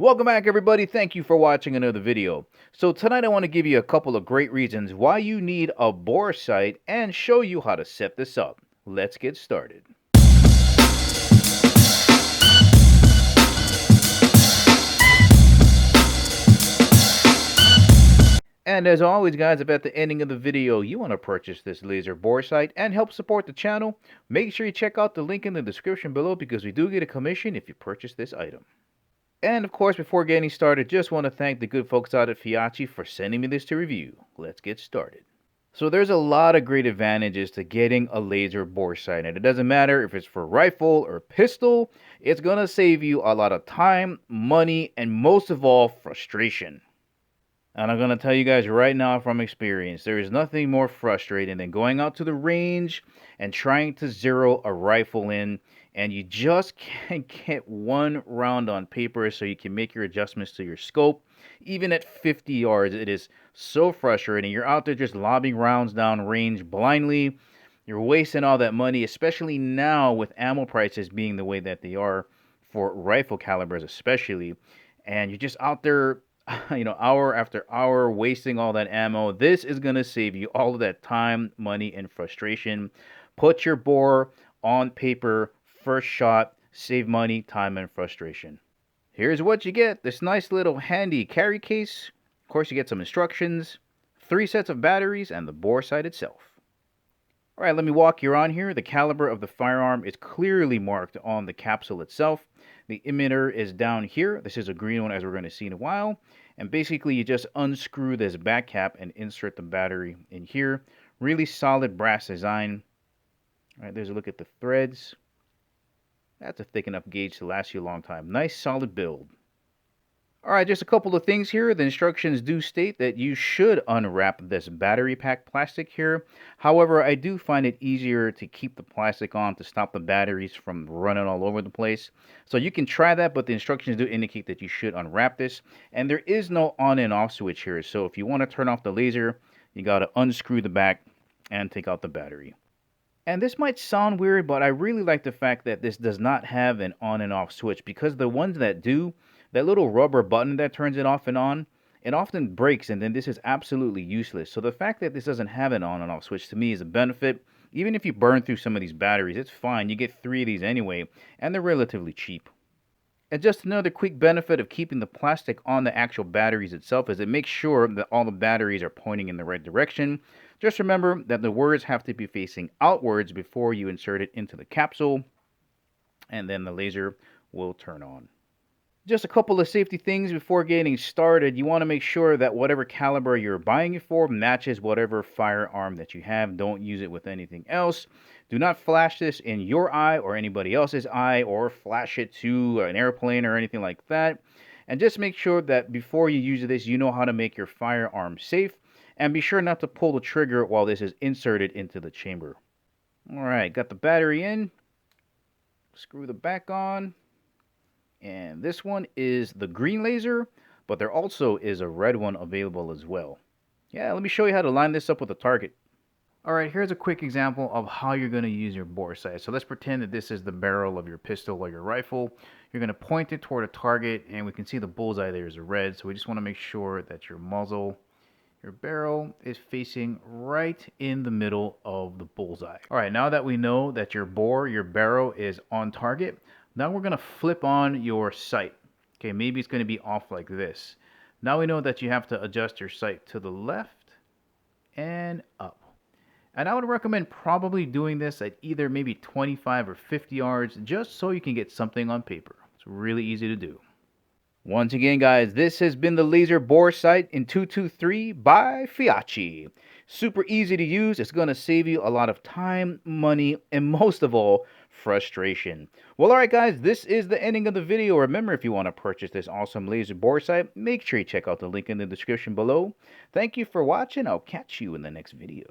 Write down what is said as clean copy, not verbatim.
Welcome back, everybody. Thank you for watching another video. So tonight I want to give you a couple of great reasons why you need a bore sight and show you how to set this up. Let's get started. And as always, guys, if at the ending of the video you want to purchase this laser bore sight and help support the channel, make sure you check out the link in the description below because we do get a commission if you purchase this item. And of course, before getting started, just want to thank the good folks out at Feyachi for sending me this to review. Let's get started. So there's a lot of great advantages to getting a laser bore sight, and it doesn't matter if it's for rifle or pistol, it's going to save you a lot of time, money, and most of all, frustration. And I'm going to tell you guys right now from experience, there is nothing more frustrating than going out to the range and trying to zero a rifle in, and you just can't get one round on paper so you can make your adjustments to your scope. Even at 50 yards, it is so frustrating. You're out there just lobbing rounds down range blindly. You're wasting all that money, especially now with ammo prices being the way that they are for rifle calibers especially. And you're just out there hour after hour wasting all that ammo. This is going to save you all of that time, money, and frustration. Put your bore on paper, first shot, save money, time, and frustration. Here's what you get. This nice little handy carry case. Of course, you get some instructions, 3 sets of batteries, and the bore sight itself. All right, let me walk you around here. The caliber of the firearm is clearly marked on the capsule itself. The emitter is down here. This is a green one, as we're going to see in a while. And basically, you just unscrew this back cap and insert the battery in here. Really solid brass design. All right, there's a look at the threads. That's a thick enough gauge to last you a long time. Nice, solid build. All right, just a couple of things here. The instructions do state that you should unwrap this battery pack plastic here. However, I do find it easier to keep the plastic on to stop the batteries from running all over the place. So you can try that, but the instructions do indicate that you should unwrap this. And there is no on and off switch here. So if you want to turn off the laser, you got to unscrew the back and take out the battery. And this might sound weird, but I really like the fact that this does not have an on and off switch, because the ones that do, that little rubber button that turns it off and on, it often breaks, and then this is absolutely useless. So the fact that this doesn't have an on and off switch to me is a benefit. Even if you burn through some of these batteries, it's fine. You get 3 of these anyway, and they're relatively cheap. And just another quick benefit of keeping the plastic on the actual batteries itself is it makes sure that all the batteries are pointing in the right direction. Just remember that the words have to be facing outwards before you insert it into the capsule, and then the laser will turn on. Just a couple of safety things before getting started. You want to make sure that whatever caliber you're buying it for matches whatever firearm that you have. Don't use it with anything else. Do not flash this in your eye or anybody else's eye, or flash it to an airplane or anything like that. And just make sure that before you use this, you know how to make your firearm safe. And be sure not to pull the trigger while this is inserted into the chamber. All right, got the battery in. Screw the back on. And this one is the green laser, but there also is a red one available as well. Yeah, let me show you how to line this up with a target. All right, here's a quick example of how you're going to use your bore sight. So let's pretend that this is the barrel of your pistol or your rifle. You're going to point it toward a target, and we can see the bullseye there is red. So we just want to make sure that your muzzle, your barrel, is facing right in the middle of the bullseye. All right, now that we know that your bore, your barrel, is on target, now we're going to flip on your sight. Okay, maybe it's going to be off like this. Now we know that you have to adjust your sight to the left and up. And I would recommend probably doing this at either maybe 25 or 50 yards, just so you can get something on paper. It's really easy to do. Once again, guys, this has been the laser bore sight in 223 by Feyachi. Super easy to use. It's going to save you a lot of time, money, and most of all, frustration. Well, all right, guys, this is the ending of the video. Remember, if you want to purchase this awesome laser bore sight, make sure you check out the link in the description below. Thank you for watching. I'll catch you in the next video.